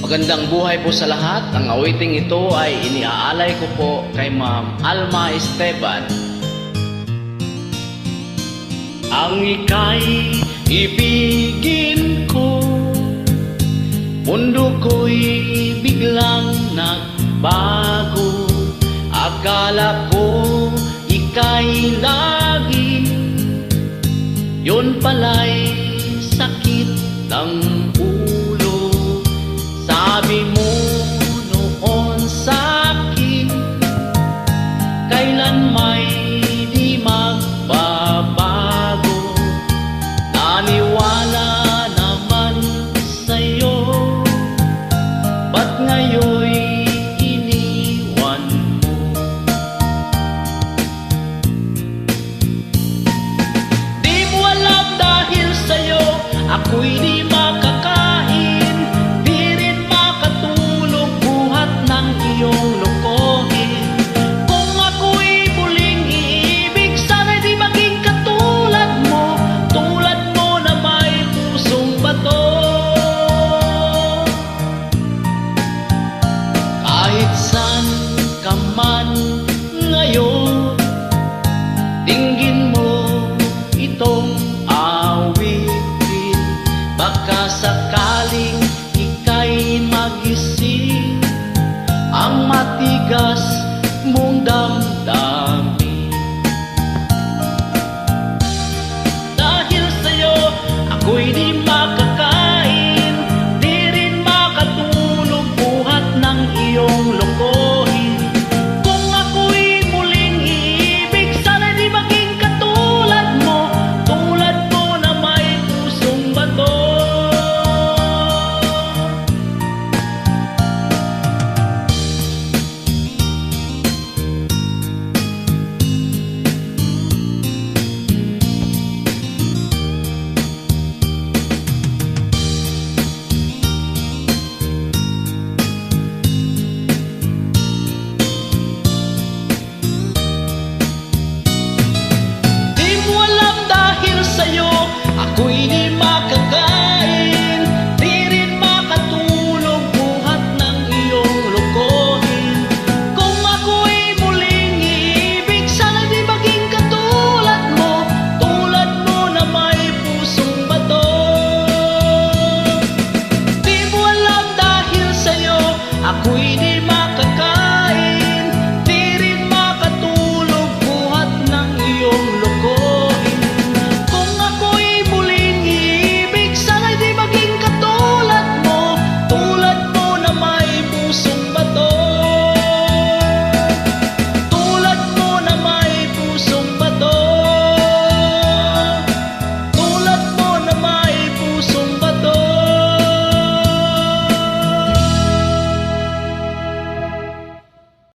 Magandang buhay po sa lahat. Ang awiting ito ay iniaalay ko po kay Ma'am Alma Esteban. Ang ika'y ibigin ko, mundo ko'y biglang nagbago. Akala ko ika'y lagi, yun pala'y sakit ng ulo. Sabi mo noon sa'kin, kailan may di magbabago. Naniwala naman sa'yo, ba't ngayon'y iniwan mo? Di mo alam dahil sa'yo ako'y di makakain, di rin makatulog buhat ng iyong lokohin. Kung ako'y muling iibig, sana'y di maging katulad mo na may pusong bato. Kahit saan ka man ngayon, dinggin mo itong awitin. Baka sakaling ika'y magising ang matigas mong damdamin. Dahil sa'yo ako'y di makakain, di rin makatulog buhat ng iyong lokohin. Kung ako'y muling iibig, sana'y di maging katulad mo na may pusong bato. Di mo alam dahil sa'yo ako'y di